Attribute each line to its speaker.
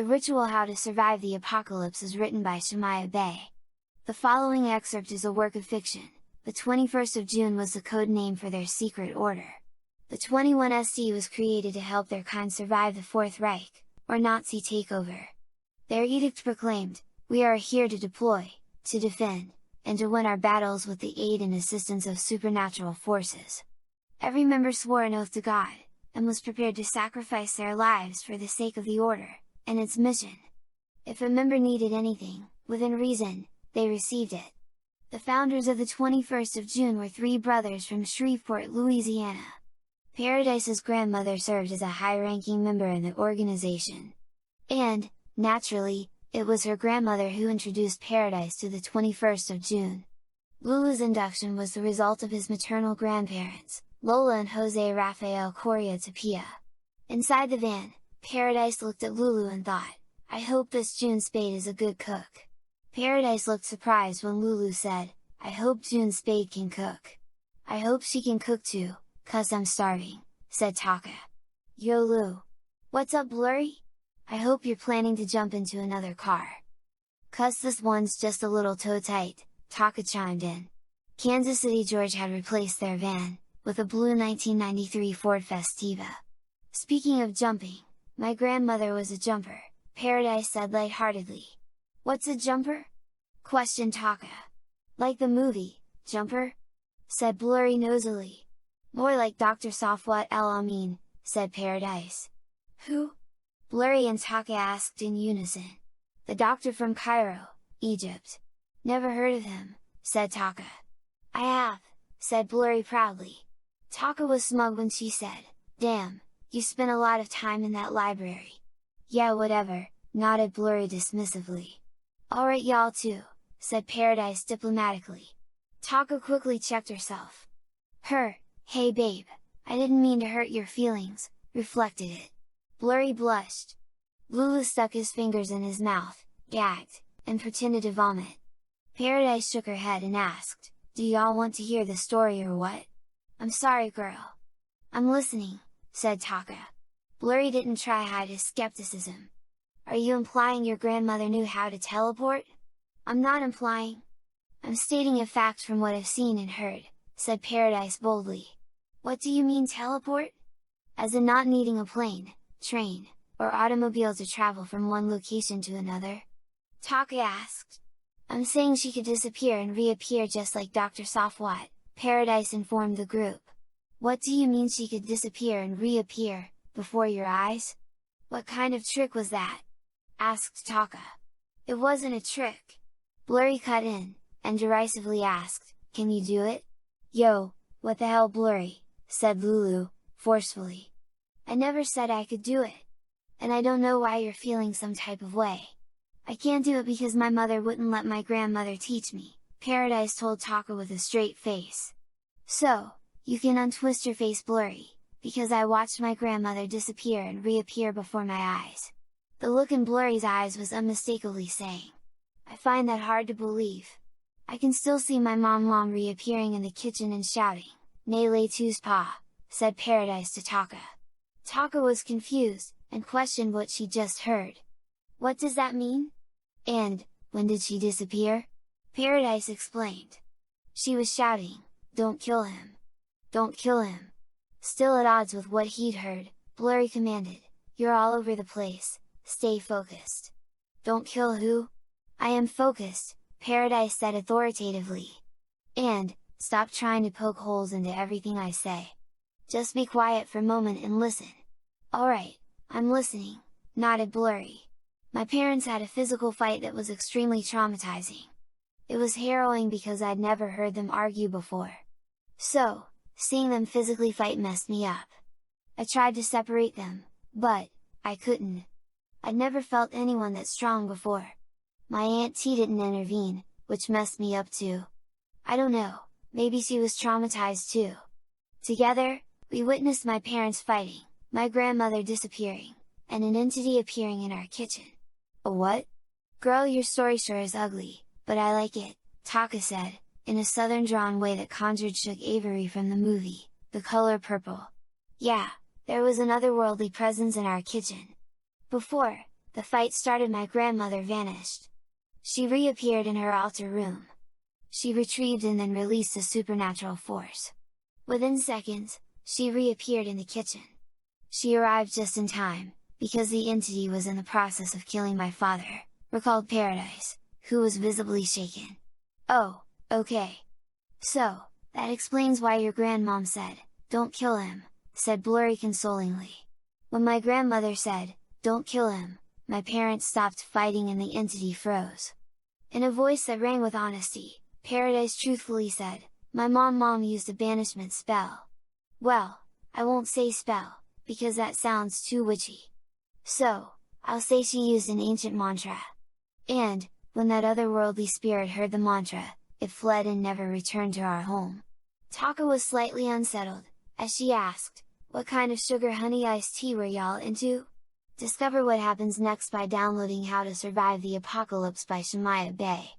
Speaker 1: The ritual How to Survive the Apocalypse is written by Shema'yah Bey. The following excerpt is a work of fiction. The 21st of June was the code name for their secret order. The 21st was created to help their kind survive the Fourth Reich, or Nazi takeover. Their edict proclaimed, "We are here to deploy, to defend, and to win our battles with the aid and assistance of supernatural forces." Every member swore an oath to God, and was prepared to sacrifice their lives for the sake of the order and its mission. If a member needed anything, within reason, they received it. The founders of the 21st of June were three brothers from Shreveport, Louisiana. Paradise's grandmother served as a high-ranking member in the organization. And, naturally, it was her grandmother who introduced Paradise to the 21st of June. Lulu's induction was the result of his maternal grandparents, Lola and Jose Rafael Correa Tapia. Inside the van, Paradise looked at Lulu and thought, "I hope this June Spade is a good cook." Paradise looked surprised when Lulu said, "I hope June Spade can cook." "I hope she can cook too, 'cause I'm starving," said Taka. "Yo Lou! What's up Blurry? I hope you're planning to jump into another car." "'Cause this one's just a little toe tight," Taka chimed in. Kansas City, Georgia had replaced their van, with a blue 1993 Ford Festiva. "Speaking of jumping, my grandmother was a jumper," Paradise said lightheartedly. "What's a jumper?" questioned Taka. "Like the movie, Jumper?" said Blurry nosily. "More like Dr. Safwat El Amin," said Paradise. "Who?" Blurry and Taka asked in unison. "The doctor from Cairo, Egypt." "Never heard of him," said Taka. "I have," said Blurry proudly. Taka was smug when she said, "Damn, you spent a lot of time in that library." "Yeah whatever," nodded Blurry dismissively. "Alright y'all too," said Paradise diplomatically. Taka quickly checked herself. Hey babe, I didn't mean to hurt your feelings," reflected it. Blurry blushed. Lulu stuck his fingers in his mouth, gagged, and pretended to vomit. Paradise shook her head and asked, "Do y'all want to hear the story or what?" "I'm sorry girl." "I'm listening," said Taka. Blurry didn't try hide his skepticism. "Are you implying your grandmother knew how to teleport?" "I'm not implying. I'm stating a fact from what I've seen and heard," said Paradise boldly. "What do you mean teleport?" "As in not needing a plane, train, or automobile to travel from one location to another?" Taka asked. "I'm saying she could disappear and reappear just like Dr. Safwat," Paradise informed the group. "What do you mean she could disappear and reappear, before your eyes? What kind of trick was that?" asked Taka. "It wasn't a trick!" Blurry cut in, and derisively asked, "Can you do it?" "Yo, what the hell Blurry," said Lulu, forcefully. "I never said I could do it! And I don't know why you're feeling some type of way. I can't do it because my mother wouldn't let my grandmother teach me," Paradise told Taka with a straight face. "So, you can untwist your face Blurry, because I watched my grandmother disappear and reappear before my eyes." The look in Blurry's eyes was unmistakably saying, "I find that hard to believe. I can still see my mom reappearing in the kitchen and shouting, 'Ne le tu's pa,'" said Paradise to Taka. Taka was confused, and questioned what she just heard. "What does that mean? And, when did she disappear?" Paradise explained. "She was shouting, 'Don't kill him! Don't kill him!'" Still at odds with what he'd heard, Blurry commanded, "You're all over the place, stay focused." "Don't kill who?" "I am focused," Paradise said authoritatively. "And, stop trying to poke holes into everything I say. Just be quiet for a moment and listen." "Alright, I'm listening," nodded Blurry. "My parents had a physical fight that was extremely traumatizing. It was harrowing because I'd never heard them argue before. So, seeing them physically fight messed me up. I tried to separate them, but I couldn't. I'd never felt anyone that strong before. My Aunt T didn't intervene, which messed me up too. I don't know, maybe she was traumatized too. Together, we witnessed my parents fighting, my grandmother disappearing, and an entity appearing in our kitchen." "A what?" "Girl your story sure is ugly, but I like it," Taka said, in a southern drawn way that conjured Shook Avery from the movie, The Color Purple. "Yeah, there was an otherworldly presence in our kitchen. Before, the fight started. My grandmother vanished. She reappeared in her altar room. She retrieved and then released a supernatural force. Within seconds, she reappeared in the kitchen. She arrived just in time, because the entity was in the process of killing my father, recalled Paradise, who was visibly shaken. "Oh, okay. So, that explains why your grandmom said, 'Don't kill him,'" said Blurry consolingly. When my grandmother said, "Don't kill him," my parents stopped fighting and the entity froze. In a voice that rang with honesty, Paradise truthfully said, "My mom used a banishment spell. Well, I won't say spell, because that sounds too witchy. So, I'll say she used an ancient mantra. And, when that otherworldly spirit heard the mantra, it fled and never returned to our home." Taka was slightly unsettled, as she asked, "What kind of sugar honey iced tea were y'all into?" Discover what happens next by downloading How to Survive the Apocalypse by Shema'yah Bey.